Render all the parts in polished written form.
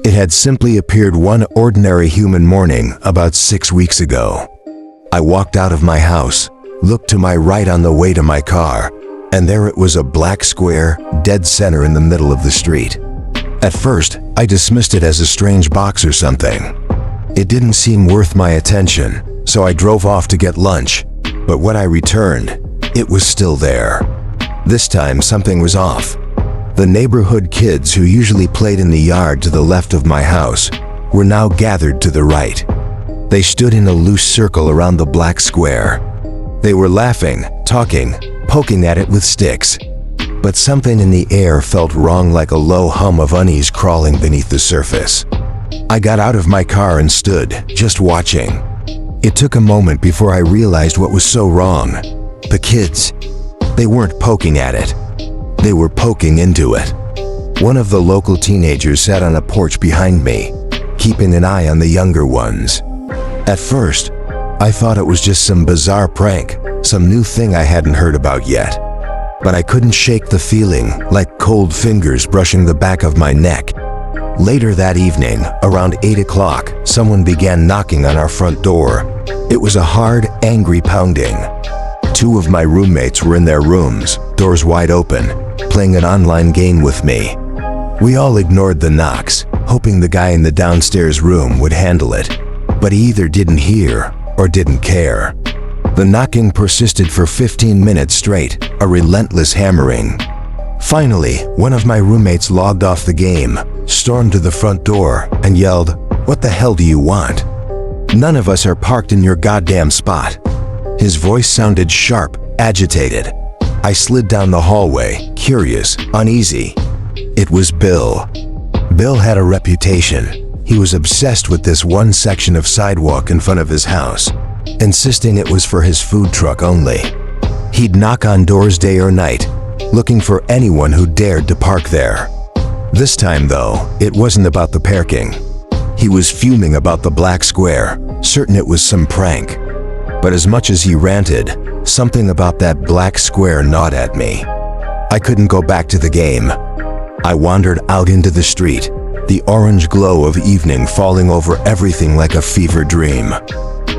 It had simply appeared one ordinary human morning about 6 weeks ago. I walked out of my house, looked to my right on the way to my car, and there it was, a black square, dead center in the middle of the street. At first, I dismissed it as a strange box or something. It didn't seem worth my attention, so I drove off to get lunch. But when I returned, it was still there. This time, something was off. The neighborhood kids who usually played in the yard to the left of my house were now gathered to the right. They stood in a loose circle around the black square. They were laughing, talking, poking at it with sticks. But something in the air felt wrong, like a low hum of unease crawling beneath the surface. I got out of my car and stood, just watching. It took a moment before I realized what was so wrong. The kids, they weren't poking at it. They were poking into it. One of the local teenagers sat on a porch behind me, keeping an eye on the younger ones. At first, I thought it was just some bizarre prank, some new thing I hadn't heard about yet. But I couldn't shake the feeling, like cold fingers brushing the back of my neck. Later that evening, around 8 o'clock, someone began knocking on our front door. It was a hard, angry pounding. 2 of my roommates were in their rooms, doors wide open, playing an online game with me. We all ignored the knocks, hoping the guy in the downstairs room would handle it. But he either didn't hear or didn't care. The knocking persisted for 15 minutes straight, a relentless hammering. Finally, one of my roommates logged off the game, stormed to the front door, and yelled, "What the hell do you want? None of us are parked in your goddamn spot." His voice sounded sharp, agitated. I slid down the hallway, curious, uneasy. It was Bill. Bill had a reputation. He was obsessed with this one section of sidewalk in front of his house, insisting it was for his food truck only. He'd knock on doors day or night, looking for anyone who dared to park there. This time, though, it wasn't about the parking. He was fuming about the black square, certain it was some prank. But as much as he ranted, something about that black square gnawed at me. I couldn't go back to the game. I wandered out into the street, the orange glow of evening falling over everything like a fever dream.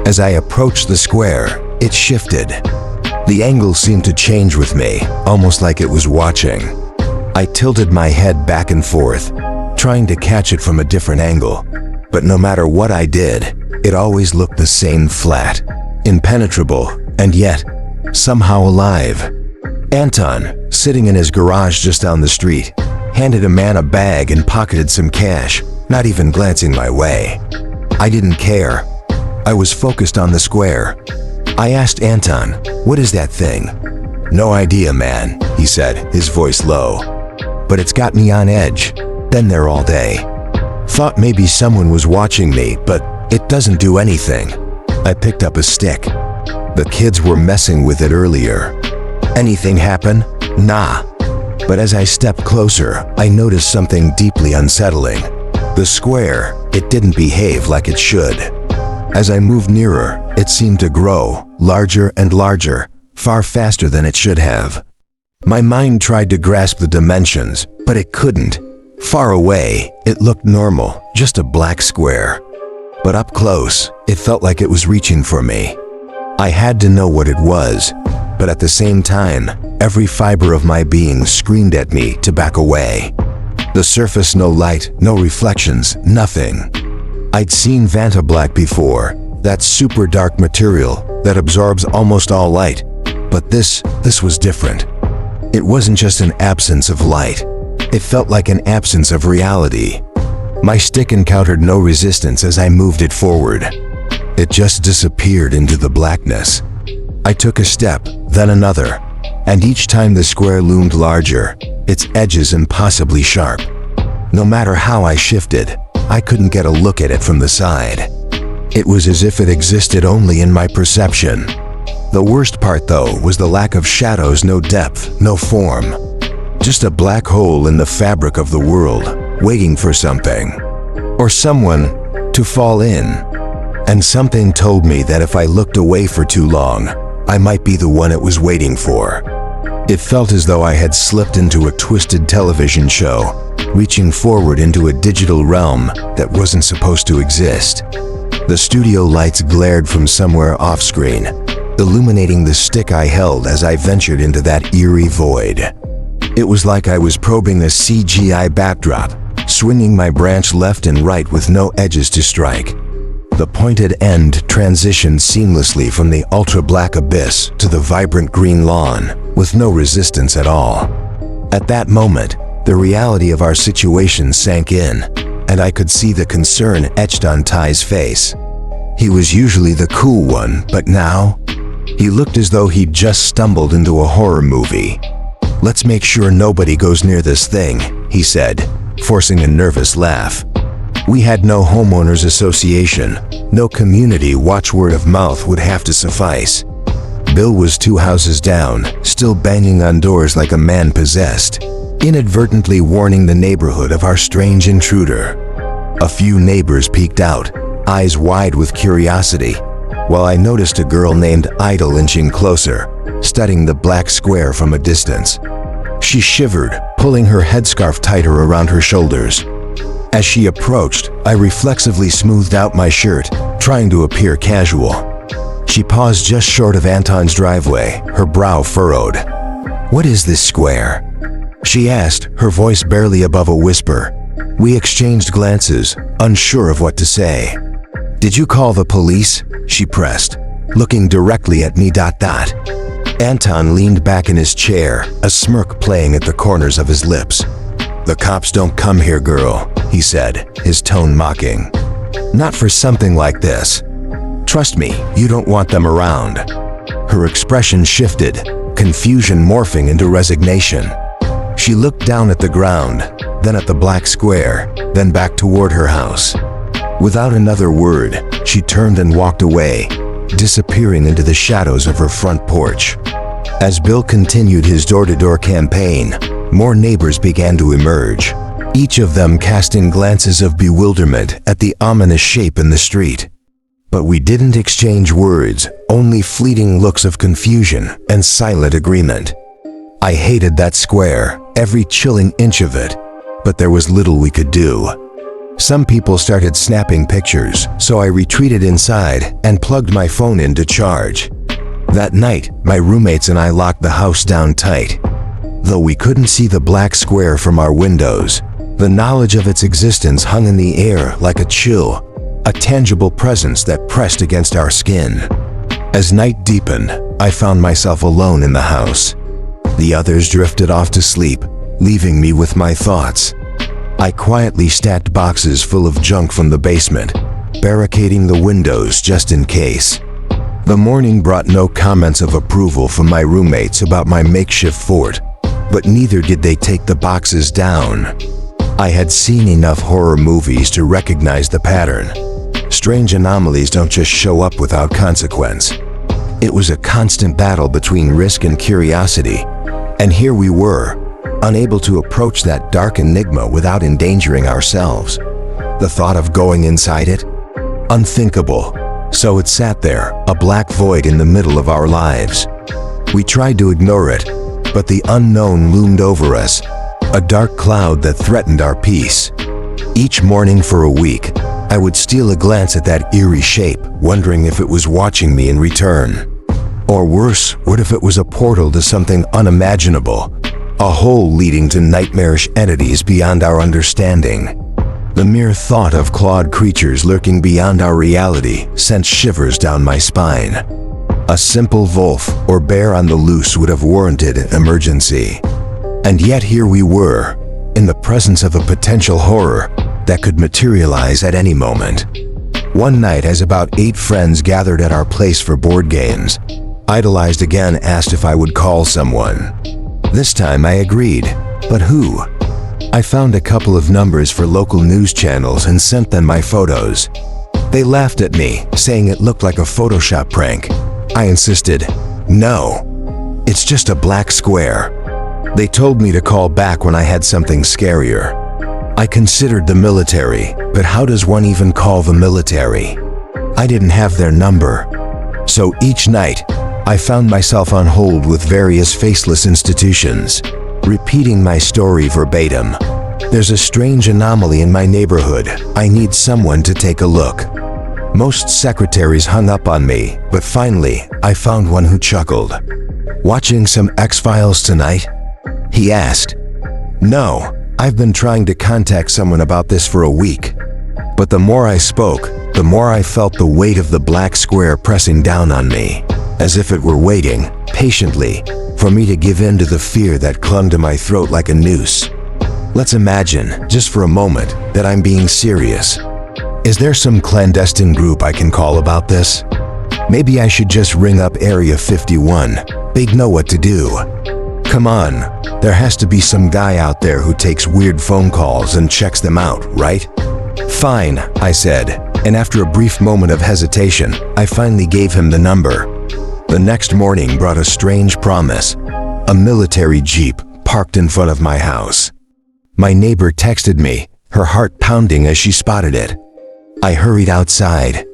As I approached the square, it shifted. The angle seemed to change with me, almost like it was watching. I tilted my head back and forth, trying to catch it from a different angle. But no matter what I did, it always looked the same, flat, impenetrable, and yet somehow alive. Anton, sitting in his garage just down the street, handed a man a bag and pocketed some cash, not even glancing my way. I didn't care. I was focused on the square. I asked Anton, "What is that thing?" "No idea, man," he said, his voice low. "But it's got me on edge. Been there all day. Thought maybe someone was watching me, but it doesn't do anything." I picked up a stick. The kids were messing with it earlier. Anything happen? Nah. But as I stepped closer, I noticed something deeply unsettling. The square, it didn't behave like it should. As I moved nearer, it seemed to grow, larger and larger, far faster than it should have. My mind tried to grasp the dimensions, but it couldn't. Far away, it looked normal, just a black square. But up close, it felt like it was reaching for me. I had to know what it was, but at the same time, every fiber of my being screamed at me to back away. The surface, no light, no reflections, nothing. I'd seen Vantablack before, that super dark material that absorbs almost all light, but this was different. It wasn't just an absence of light. It felt like an absence of reality. My stick encountered no resistance as I moved it forward. It just disappeared into the blackness. I took a step, then another, and each time the square loomed larger, its edges impossibly sharp. No matter how I shifted, I couldn't get a look at it from the side. It was as if it existed only in my perception. The worst part, though, was the lack of shadows, no depth, no form. Just a black hole in the fabric of the world, waiting for something, or someone, to fall in. And something told me that if I looked away for too long, I might be the one it was waiting for. It felt as though I had slipped into a twisted television show, reaching forward into a digital realm that wasn't supposed to exist. The studio lights glared from somewhere off-screen, illuminating the stick I held as I ventured into that eerie void. It was like I was probing a CGI backdrop, swinging my branch left and right with no edges to strike. The pointed end transitioned seamlessly from the ultra-black abyss to the vibrant green lawn, with no resistance at all. At that moment, the reality of our situation sank in, and I could see the concern etched on Ty's face. He was usually the cool one, but now, he looked as though he'd just stumbled into a horror movie. "Let's make sure nobody goes near this thing," he said, forcing a nervous laugh. We had no homeowners association, no community watch. Word of mouth would have to suffice. Bill was 2 houses down, still banging on doors like a man possessed, inadvertently warning the neighborhood of our strange intruder. A few neighbors peeked out, eyes wide with curiosity, while I noticed a girl named Idle inching closer, studying the black square from a distance. She shivered, pulling her headscarf tighter around her shoulders. As she approached, I reflexively smoothed out my shirt, trying to appear casual. She paused just short of Anton's driveway, her brow furrowed. "What is this square?" she asked, her voice barely above a whisper. We exchanged glances, unsure of what to say. "Did you call the police?" she pressed, looking directly at me. Anton leaned back in his chair, a smirk playing at the corners of his lips. "The cops don't come here, girl," he said, his tone mocking. "Not for something like this. Trust me, you don't want them around." Her expression shifted, confusion morphing into resignation. She looked down at the ground, then at the black square, then back toward her house. Without another word, she turned and walked away, disappearing into the shadows of her front porch. As Bill continued his door-to-door campaign, more neighbors began to emerge, each of them casting glances of bewilderment at the ominous shape in the street. But we didn't exchange words, only fleeting looks of confusion and silent agreement. I hated that square, every chilling inch of it, but there was little we could do. Some people started snapping pictures, so I retreated inside and plugged my phone in to charge. That night, my roommates and I locked the house down tight. Though we couldn't see the black square from our windows, the knowledge of its existence hung in the air like a chill, a tangible presence that pressed against our skin. As night deepened, I found myself alone in the house. The others drifted off to sleep, leaving me with my thoughts. I quietly stacked boxes full of junk from the basement, barricading the windows just in case. The morning brought no comments of approval from my roommates about my makeshift fort, but neither did they take the boxes down. I had seen enough horror movies to recognize the pattern. Strange anomalies don't just show up without consequence. It was a constant battle between risk and curiosity, and here we were, unable to approach that dark enigma without endangering ourselves. The thought of going inside it? Unthinkable. So it sat there, a black void in the middle of our lives. We tried to ignore it, but the unknown loomed over us, a dark cloud that threatened our peace. Each morning for a week, I would steal a glance at that eerie shape, wondering if it was watching me in return. Or worse, what if it was a portal to something unimaginable, a hole leading to nightmarish entities beyond our understanding? The mere thought of clawed creatures lurking beyond our reality sent shivers down my spine. A simple wolf or bear on the loose would have warranted emergency. And yet here we were, in the presence of a potential horror that could materialize at any moment. One night, as about 8 friends gathered at our place for board games, Idolized again asked if I would call someone. This time I agreed, but who? I found a couple of numbers for local news channels and sent them my photos. They laughed at me, saying it looked like a Photoshop prank. I insisted, no, it's just a black square. They told me to call back when I had something scarier. I considered the military, but how does one even call the military? I didn't have their number. So each night, I found myself on hold with various faceless institutions, repeating my story verbatim. There's a strange anomaly in my neighborhood. I need someone to take a look. Most secretaries hung up on me, but finally, I found one who chuckled. Watching some X-Files tonight? He asked. No, I've been trying to contact someone about this for a week. But the more I spoke, the more I felt the weight of the black square pressing down on me, as if it were waiting, patiently, for me to give in to the fear that clung to my throat like a noose. Let's imagine, just for a moment, that I'm being serious. Is there some clandestine group I can call about this? Maybe I should just ring up Area 51. They'd know what to do. Come on, there has to be some guy out there who takes weird phone calls and checks them out, right? Fine, I said, and after a brief moment of hesitation, I finally gave him the number. The next morning brought a strange promise. A military jeep parked in front of my house. My neighbor texted me, her heart pounding as she spotted it. I hurried outside,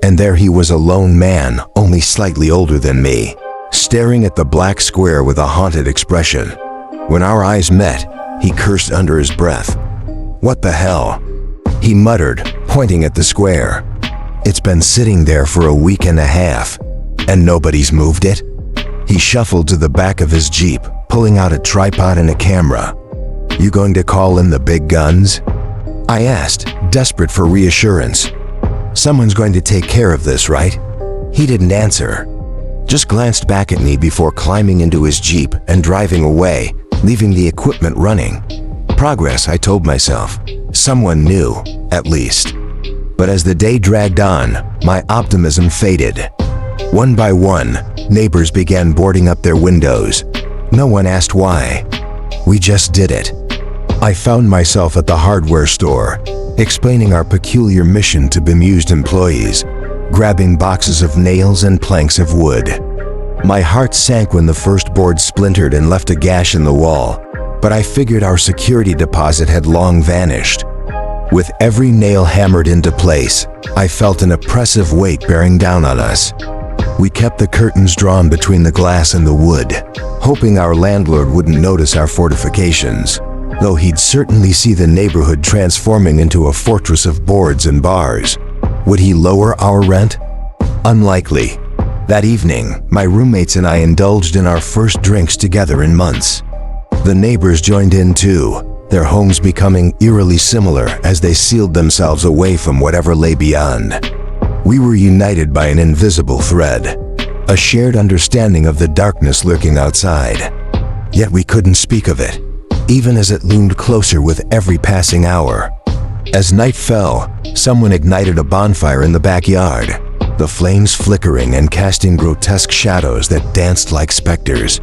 and there he was, a lone man, only slightly older than me, staring at the black square with a haunted expression. When our eyes met, he cursed under his breath. What the hell? He muttered, pointing at the square. It's been sitting there for a week and a half, and nobody's moved it? He shuffled to the back of his Jeep, pulling out a tripod and a camera. You going to call in the big guns? I asked, desperate for reassurance. Someone's going to take care of this, right? He didn't answer. Just glanced back at me before climbing into his Jeep and driving away, leaving the equipment running. Progress, I told myself. Someone knew, at least. But as the day dragged on, my optimism faded. One by one, neighbors began boarding up their windows. No one asked why. We just did it. I found myself at the hardware store, explaining our peculiar mission to bemused employees, grabbing boxes of nails and planks of wood. My heart sank when the first board splintered and left a gash in the wall, but I figured our security deposit had long vanished. With every nail hammered into place, I felt an oppressive weight bearing down on us. We kept the curtains drawn between the glass and the wood, hoping our landlord wouldn't notice our fortifications, though he'd certainly see the neighborhood transforming into a fortress of boards and bars. Would he lower our rent? Unlikely. That evening, my roommates and I indulged in our first drinks together in months. The neighbors joined in too, their homes becoming eerily similar as they sealed themselves away from whatever lay beyond. We were united by an invisible thread, a shared understanding of the darkness lurking outside. Yet we couldn't speak of it, even as it loomed closer with every passing hour. As night fell, someone ignited a bonfire in the backyard, the flames flickering and casting grotesque shadows that danced like specters.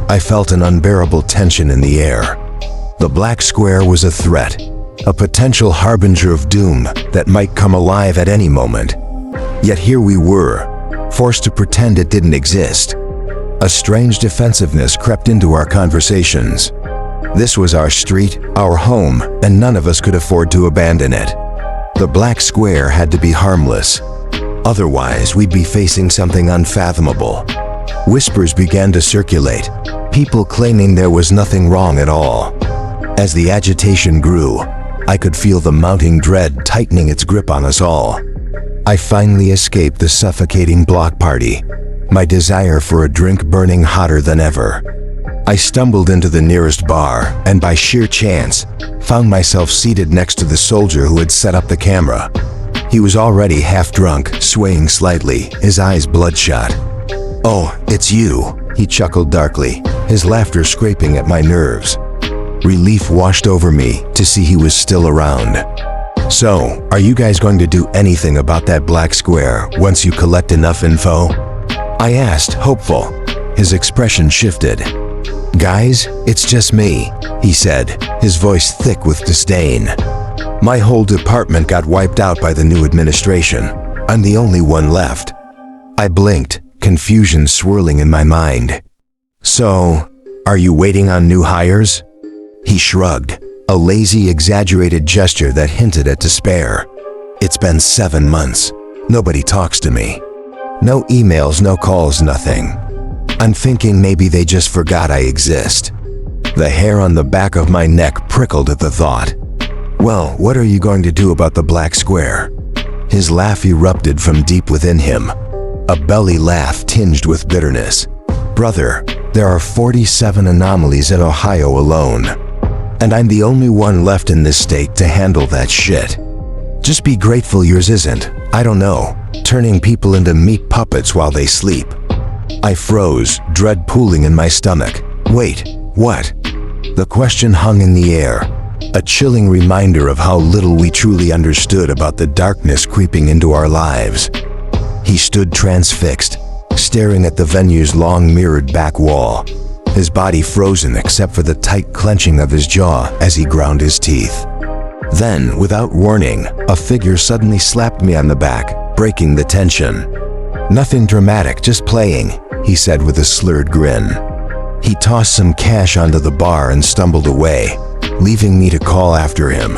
I felt an unbearable tension in the air. The black square was a threat, a potential harbinger of doom that might come alive at any moment. Yet here we were, forced to pretend it didn't exist. A strange defensiveness crept into our conversations. This was our street, our home, and none of us could afford to abandon it. The black square had to be harmless. Otherwise, we'd be facing something unfathomable. Whispers began to circulate, people claiming there was nothing wrong at all. As the agitation grew, I could feel the mounting dread tightening its grip on us all. I finally escaped the suffocating block party, my desire for a drink burning hotter than ever. I stumbled into the nearest bar and by sheer chance, found myself seated next to the soldier who had set up the camera. He was already half drunk, swaying slightly, his eyes bloodshot. "Oh, it's you," he chuckled darkly, his laughter scraping at my nerves. Relief washed over me to see he was still around. "So, are you guys going to do anything about that black square once you collect enough info?" I asked, hopeful. His expression shifted. "Guys, it's just me," he said, his voice thick with disdain. "My whole department got wiped out by the new administration. I'm the only one left." I blinked, confusion swirling in my mind. "So, are you waiting on new hires?" He shrugged, a lazy, exaggerated gesture that hinted at despair. "It's been 7 months. Nobody talks to me." No emails, no calls, nothing. I'm thinking maybe they just forgot I exist. The hair on the back of my neck prickled at the thought. Well, what are you going to do about the black square? His laugh erupted from deep within him, a belly laugh tinged with bitterness. Brother, there are 47 anomalies in Ohio alone, and I'm the only one left in this state to handle that shit. Just be grateful yours isn't, I don't know, turning people into meat puppets while they sleep. I froze, dread pooling in my stomach. Wait, what? The question hung in the air, a chilling reminder of how little we truly understood about the darkness creeping into our lives. He stood transfixed, staring at the venue's long mirrored back wall, his body frozen except for the tight clenching of his jaw as he ground his teeth. Then, without warning, a figure suddenly slapped me on the back, breaking the tension. Nothing dramatic, just playing, he said with a slurred grin. He tossed some cash onto the bar and stumbled away, leaving me to call after him.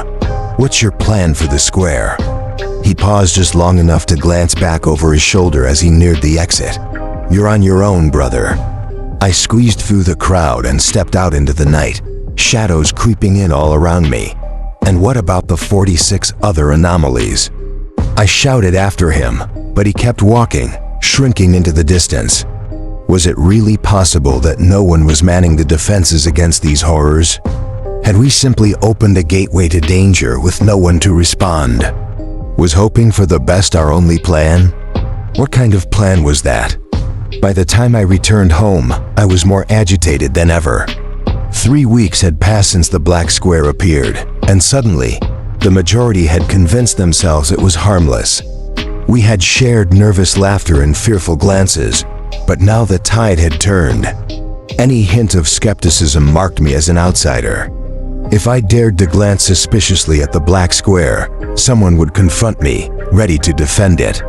What's your plan for the square? He paused just long enough to glance back over his shoulder as he neared the exit. You're on your own, brother. I squeezed through the crowd and stepped out into the night, shadows creeping in all around me. And what about the 46 other anomalies? I shouted after him, but he kept walking, shrinking into the distance. Was it really possible that no one was manning the defenses against these horrors? Had we simply opened a gateway to danger with no one to respond? Was hoping for the best our only plan? What kind of plan was that? By the time I returned home, I was more agitated than ever. 3 weeks had passed since the black square appeared, and suddenly, the majority had convinced themselves it was harmless. We had shared nervous laughter and fearful glances, but now the tide had turned. Any hint of skepticism marked me as an outsider. If I dared to glance suspiciously at the black square, someone would confront me, ready to defend it.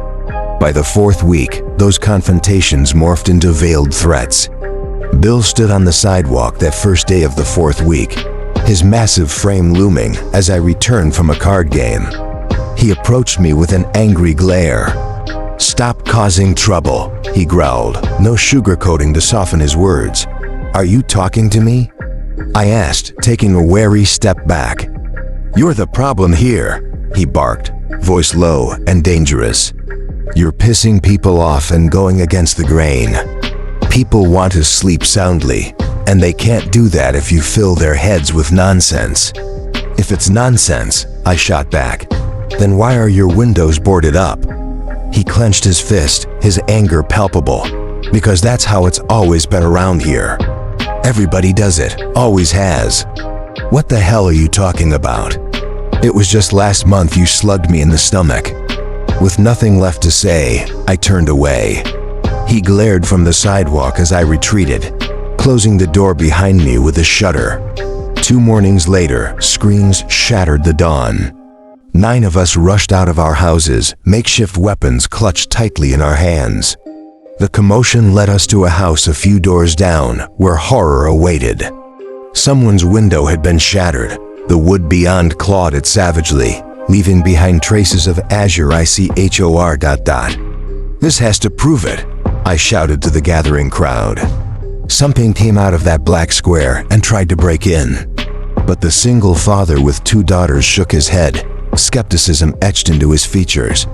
By the 4th week, those confrontations morphed into veiled threats. Bill stood on the sidewalk that first day of the 4th week, his massive frame looming as I returned from a card game. He approached me with an angry glare. "Stop causing trouble," he growled, no sugarcoating to soften his words. "Are you talking to me?" I asked, taking a wary step back. "You're the problem here," he barked, voice low and dangerous. "You're pissing people off and going against the grain. People want to sleep soundly, and they can't do that if you fill their heads with nonsense." "If it's nonsense," I shot back, "then why are your windows boarded up?" He clenched his fist, his anger palpable. "Because that's how it's always been around here. Everybody does it, always has." "What the hell are you talking about? It was just last month you slugged me in the stomach." With nothing left to say, I turned away. He glared from the sidewalk as I retreated, closing the door behind me with a shudder. 2 mornings later, screams shattered the dawn. 9 of us rushed out of our houses, makeshift weapons clutched tightly in our hands. The commotion led us to a house a few doors down, where horror awaited. Someone's window had been shattered, the wood beyond clawed it savagely, leaving behind traces of Azure ICHOR. "This has to prove it," I shouted to the gathering crowd. Something came out of that black square and tried to break in. But the single father with 2 daughters shook his head, skepticism etched into his features.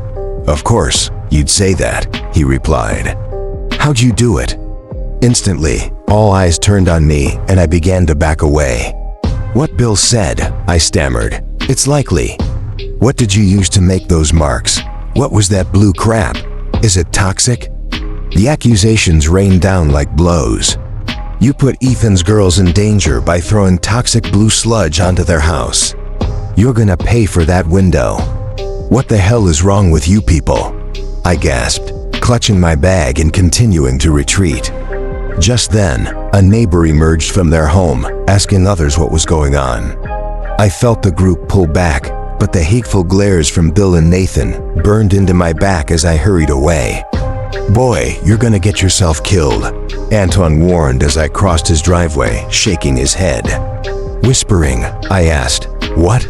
"Of course, you'd say that," he replied. "How'd you do it?" Instantly, all eyes turned on me and I began to back away. "What Bill said," I stammered. "It's likely." "What did you use to make those marks? What was that blue crap? Is it toxic?" The accusations rained down like blows. "You put Ethan's girls in danger by throwing toxic blue sludge onto their house. You're gonna pay for that window." "What the hell is wrong with you people?" I gasped, clutching my bag and continuing to retreat. Just then, a neighbor emerged from their home, asking others what was going on. I felt the group pull back, but the hateful glares from Bill and Nathan burned into my back as I hurried away. "Boy, you're gonna get yourself killed," Anton warned as I crossed his driveway, shaking his head. Whispering, I asked, "What?"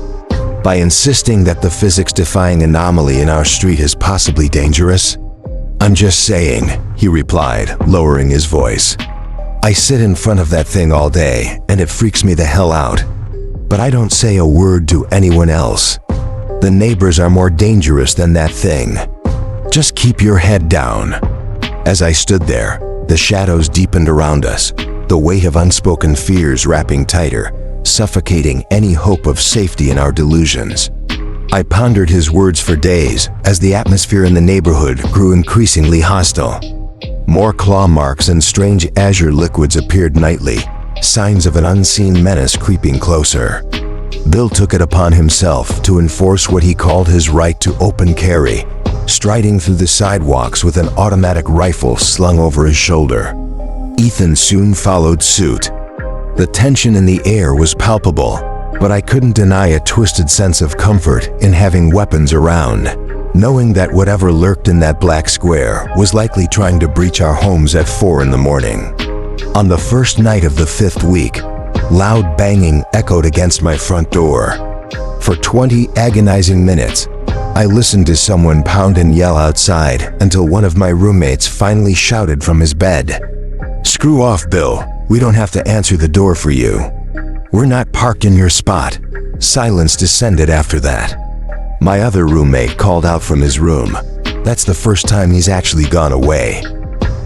"By insisting that the physics-defying anomaly in our street is possibly dangerous?" "I'm just saying," he replied, lowering his voice. "I sit in front of that thing all day, and it freaks me the hell out. But I don't say a word to anyone else. The neighbors are more dangerous than that thing. Just keep your head down." As I stood there, the shadows deepened around us, the weight of unspoken fears wrapping tighter, suffocating any hope of safety in our delusions. I pondered his words for days as the atmosphere in the neighborhood grew increasingly hostile. More claw marks and strange azure liquids appeared nightly, signs of an unseen menace creeping closer. Bill took it upon himself to enforce what he called his right to open carry, striding through the sidewalks with an automatic rifle slung over his shoulder. Ethan soon followed suit. The tension in the air was palpable, but I couldn't deny a twisted sense of comfort in having weapons around, knowing that whatever lurked in that black square was likely trying to breach our homes at 4 in the morning. On the first night of the 5th week, loud banging echoed against my front door. For 20 agonizing minutes, I listened to someone pound and yell outside until one of my roommates finally shouted from his bed, "Screw off, Bill. We don't have to answer the door for you. We're not parked in your spot." Silence descended after that. My other roommate called out from his room. That's the first time he's actually gone away.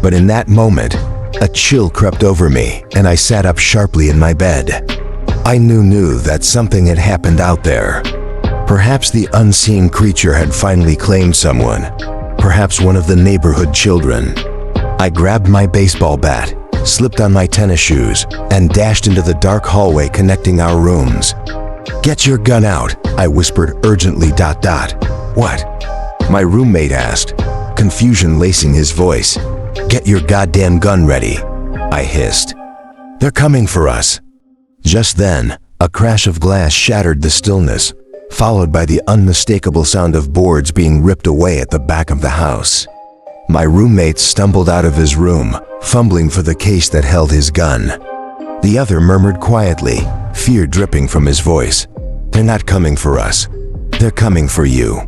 But in that moment, a chill crept over me and I sat up sharply in my bed. I knew that something had happened out there. Perhaps the unseen creature had finally claimed someone. Perhaps one of the neighborhood children. I grabbed my baseball bat, slipped on my tennis shoes, and dashed into the dark hallway connecting our rooms. "Get your gun out," I whispered urgently. "What?" my roommate asked, confusion lacing his voice. "Get your goddamn gun ready," I hissed. "They're coming for us." Just then, a crash of glass shattered the stillness, followed by the unmistakable sound of boards being ripped away at the back of the house. My roommate stumbled out of his room, fumbling for the case that held his gun. The other murmured quietly, fear dripping from his voice, "They're not coming for us. They're coming for you."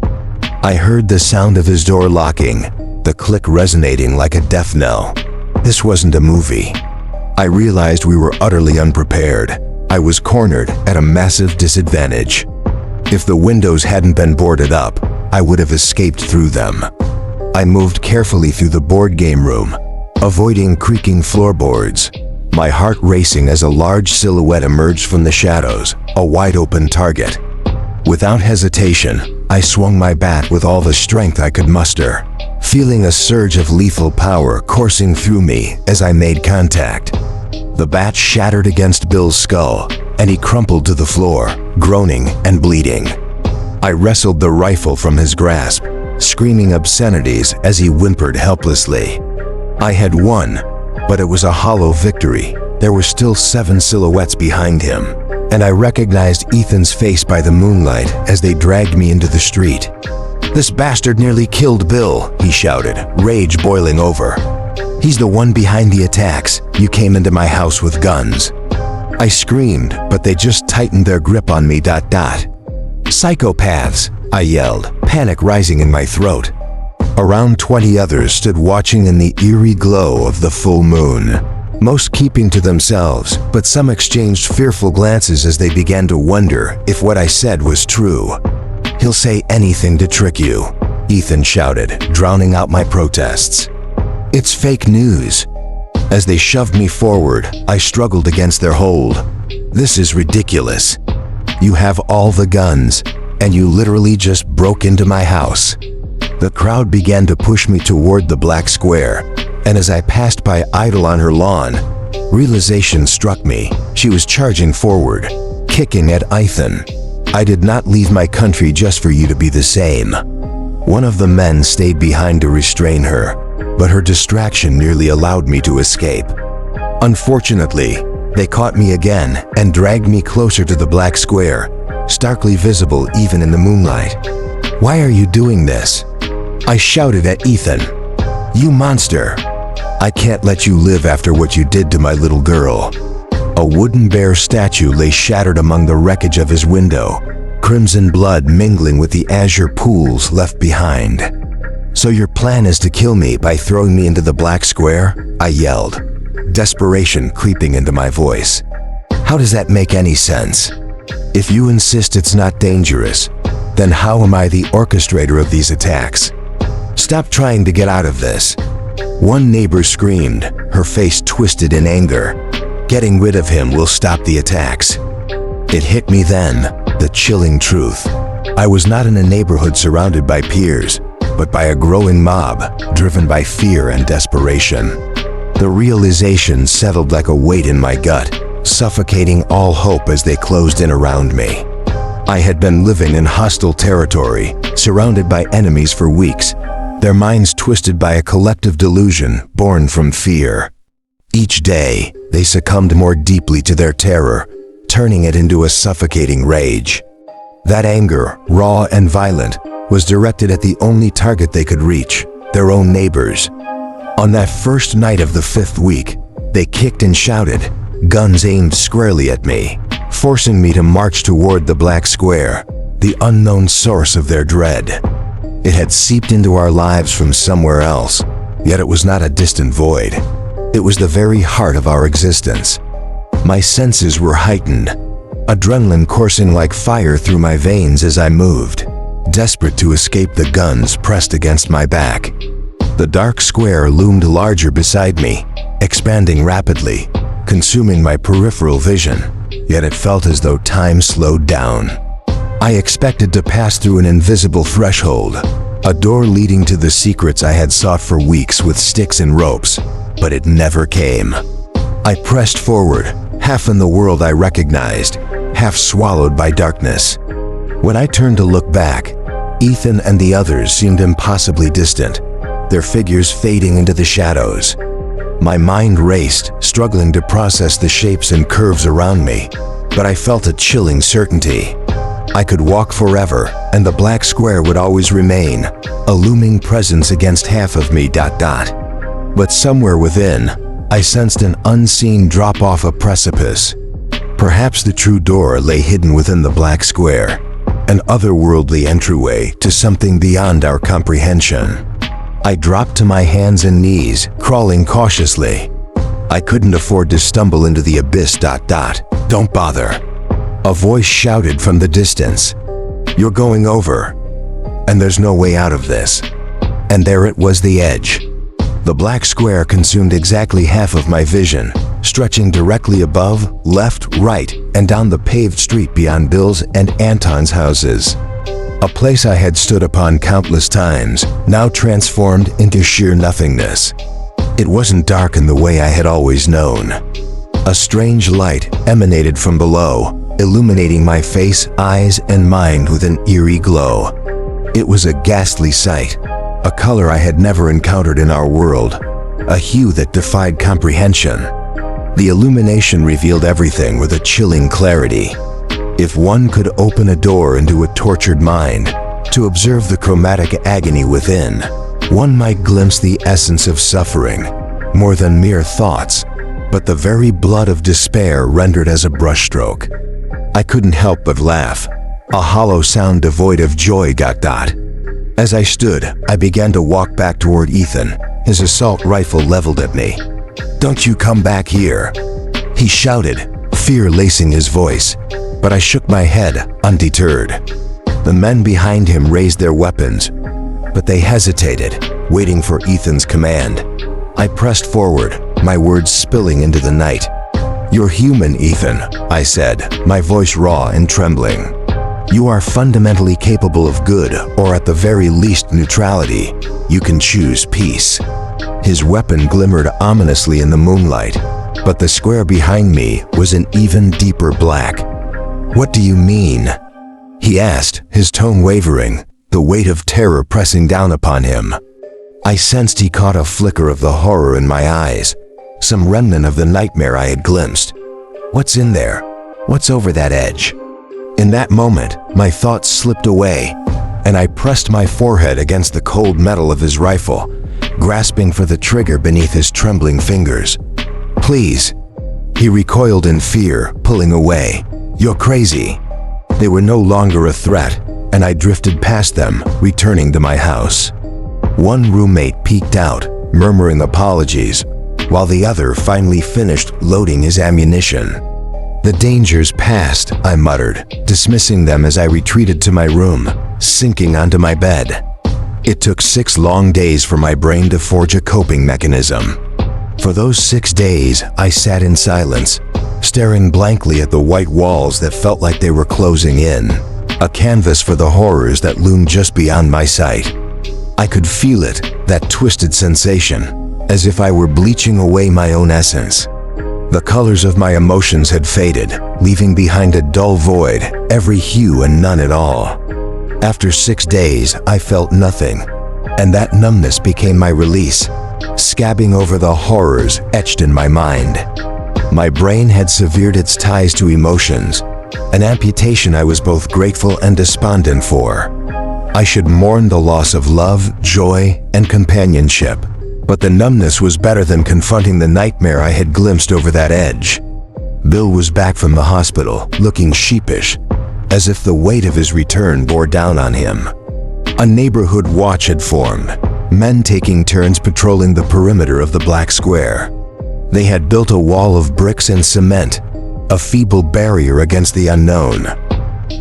I heard the sound of his door locking, the click resonating like a death knell. This wasn't a movie. I realized we were utterly unprepared. I was cornered at a massive disadvantage. If the windows hadn't been boarded up, I would have escaped through them. I moved carefully through the board game room, avoiding creaking floorboards, my heart racing as a large silhouette emerged from the shadows, a wide-open target. Without hesitation, I swung my bat with all the strength I could muster, feeling a surge of lethal power coursing through me as I made contact. The bat shattered against Bill's skull, and he crumpled to the floor, groaning and bleeding. I wrestled the rifle from his grasp, screaming obscenities as he whimpered helplessly. I had won, but it was a hollow victory. There were still 7 silhouettes behind him, and I recognized Ethan's face by the moonlight as they dragged me into the street. "This bastard nearly killed Bill," he shouted, rage boiling over. "He's the one behind the attacks. You came into my house with guns." I screamed, but they just tightened their grip on me. "Psychopaths," I yelled, panic rising in my throat. Around 20 others stood watching in the eerie glow of the full moon, most keeping to themselves, but some exchanged fearful glances as they began to wonder if what I said was true. "He'll say anything to trick you," Ethan shouted, drowning out my protests. "It's fake news." As they shoved me forward, I struggled against their hold. "This is ridiculous. You have all the guns, and you literally just broke into my house." The crowd began to push me toward the black square, and as I passed by idle on her lawn, realization struck me. She was charging forward, kicking at Ethan. "I did not leave my country just for you to be the same." One of the men stayed behind to restrain her, but her distraction nearly allowed me to escape. Unfortunately, they caught me again and dragged me closer to the black square, starkly visible even in the moonlight. "Why are you doing this?" I shouted at Ethan. "You monster! I can't let you live after what you did to my little girl." A wooden bear statue lay shattered among the wreckage of his window, crimson blood mingling with the azure pools left behind. "So your plan is to kill me by throwing me into the black square?" I yelled, desperation creeping into my voice. "How does that make any sense? If you insist it's not dangerous, then how am I the orchestrator of these attacks? Stop trying to get out of this." One neighbor screamed, her face twisted in anger. "Getting rid of him will stop the attacks." It hit me then, the chilling truth. I was not in a neighborhood surrounded by peers, but by a growing mob driven by fear and desperation. The realization settled like a weight in my gut, suffocating all hope as they closed in around me. I had been living in hostile territory, surrounded by enemies for weeks, their minds twisted by a collective delusion born from fear. Each day, they succumbed more deeply to their terror, turning it into a suffocating rage. That anger, raw and violent, was directed at the only target they could reach, their own neighbors. On that first night of the 5th week, they kicked and shouted, guns aimed squarely at me, forcing me to march toward the black square, the unknown source of their dread. It had seeped into our lives from somewhere else, yet it was not a distant void. It was the very heart of our existence. My senses were heightened, adrenaline coursing like fire through my veins as I moved, desperate to escape the guns pressed against my back. The dark square loomed larger beside me, expanding rapidly, consuming my peripheral vision, yet it felt as though time slowed down. I expected to pass through an invisible threshold, a door leading to the secrets I had sought for weeks with sticks and ropes, but it never came. I pressed forward, half in the world I recognized, half swallowed by darkness. When I turned to look back, Ethan and the others seemed impossibly distant, their figures fading into the shadows. My mind raced, struggling to process the shapes and curves around me, but I felt a chilling certainty. I could walk forever, and the black square would always remain, a looming presence against half of me. But somewhere within, I sensed an unseen drop off a precipice. Perhaps the true door lay hidden within the black square, an otherworldly entryway to something beyond our comprehension. I dropped to my hands and knees, crawling cautiously. I couldn't afford to stumble into the abyss. "Don't bother." A voice shouted from the distance. "You're going over, and there's no way out of this." And there it was, the edge. The black square consumed exactly half of my vision, stretching directly above, left, right, and down the paved street beyond Bill's and Anton's houses. A place I had stood upon countless times, now transformed into sheer nothingness. It wasn't dark in the way I had always known. A strange light emanated from below, illuminating my face, eyes, and mind with an eerie glow. It was a ghastly sight, a color I had never encountered in our world, a hue that defied comprehension. The illumination revealed everything with a chilling clarity. If one could open a door into a tortured mind, to observe the chromatic agony within, one might glimpse the essence of suffering, more than mere thoughts, but the very blood of despair rendered as a brushstroke. I couldn't help but laugh, a hollow sound devoid of joy. As I stood, I began to walk back toward Ethan, his assault rifle leveled at me. "Don't you come back here," he shouted, fear lacing his voice, but I shook my head, undeterred. The men behind him raised their weapons, but they hesitated, waiting for Ethan's command. I pressed forward, my words spilling into the night. "You're human, Ethan," I said, my voice raw and trembling. "You are fundamentally capable of good, or at the very least neutrality. You can choose peace." His weapon glimmered ominously in the moonlight, but the square behind me was an even deeper black. "What do you mean?" he asked, his tone wavering, the weight of terror pressing down upon him. I sensed he caught a flicker of the horror in my eyes, some remnant of the nightmare I had glimpsed. "What's in there? What's over that edge?" In that moment, my thoughts slipped away, and I pressed my forehead against the cold metal of his rifle, grasping for the trigger beneath his trembling fingers. "Please." He recoiled in fear, pulling away. "You're crazy." They were no longer a threat, and I drifted past them, returning to my house. One roommate peeked out, murmuring apologies, while the other finally finished loading his ammunition. The dangers passed, I muttered, dismissing them as I retreated to my room, sinking onto my bed. It took 6 long days for my brain to forge a coping mechanism. For those 6 days, I sat in silence, staring blankly at the white walls that felt like they were closing in, a canvas for the horrors that loomed just beyond my sight. I could feel it, that twisted sensation, as if I were bleaching away my own essence. The colors of my emotions had faded, leaving behind a dull void, every hue and none at all. After 6 days, I felt nothing, and that numbness became my release, scabbing over the horrors etched in my mind. My brain had severed its ties to emotions, an amputation I was both grateful and despondent for. I should mourn the loss of love, joy, and companionship, but the numbness was better than confronting the nightmare I had glimpsed over that edge. Bill was back from the hospital, looking sheepish, as if the weight of his return bore down on him. A neighborhood watch had formed, men taking turns patrolling the perimeter of the black square. They had built a wall of bricks and cement, a feeble barrier against the unknown.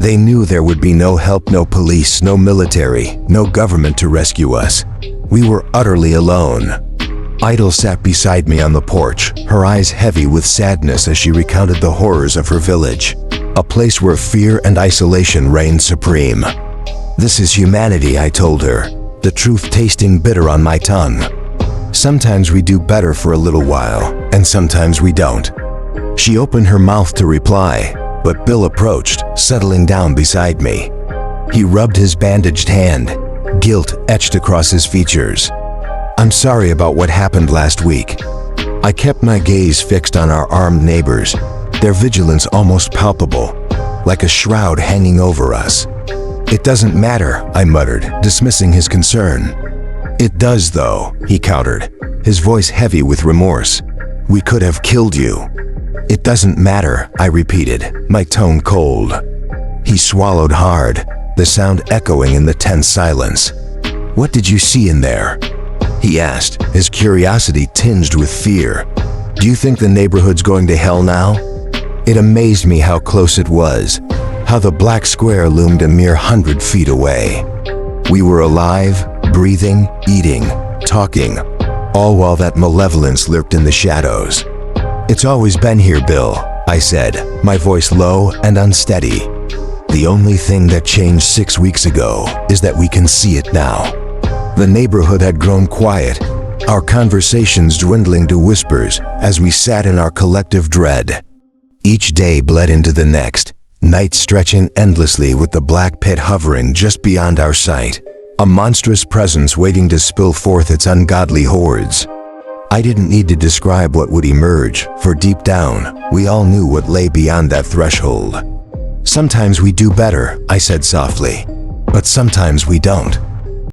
They knew there would be no help, no police, no military, no government to rescue us. We were utterly alone. Idle sat beside me on the porch, her eyes heavy with sadness as she recounted the horrors of her village, a place where fear and isolation reigned supreme. "This is humanity," I told her, the truth tasting bitter on my tongue. "Sometimes we do better for a little while, and sometimes we don't." She opened her mouth to reply, but Bill approached, settling down beside me. He rubbed his bandaged hand, guilt etched across his features. "I'm sorry about what happened last week." I kept my gaze fixed on our armed neighbors, their vigilance almost palpable, like a shroud hanging over us. "It doesn't matter," I muttered, dismissing his concern. "It does, though," he countered, his voice heavy with remorse. "We could have killed you." "It doesn't matter," I repeated, my tone cold. He swallowed hard, the sound echoing in the tense silence. "What did you see in there?" he asked, his curiosity tinged with fear. "Do you think the neighborhood's going to hell now?" It amazed me how close it was, how the black square loomed a mere 100 feet away. We were alive, breathing, eating, talking, all while that malevolence lurked in the shadows. "It's always been here, Bill," I said, my voice low and unsteady. "The only thing that changed 6 weeks ago is that we can see it now." The neighborhood had grown quiet, our conversations dwindling to whispers as we sat in our collective dread. Each day bled into the next, night stretching endlessly with the black pit hovering just beyond our sight, a monstrous presence waiting to spill forth its ungodly hordes. I didn't need to describe what would emerge, for deep down, we all knew what lay beyond that threshold. "Sometimes we do better," I said softly, "but sometimes we don't."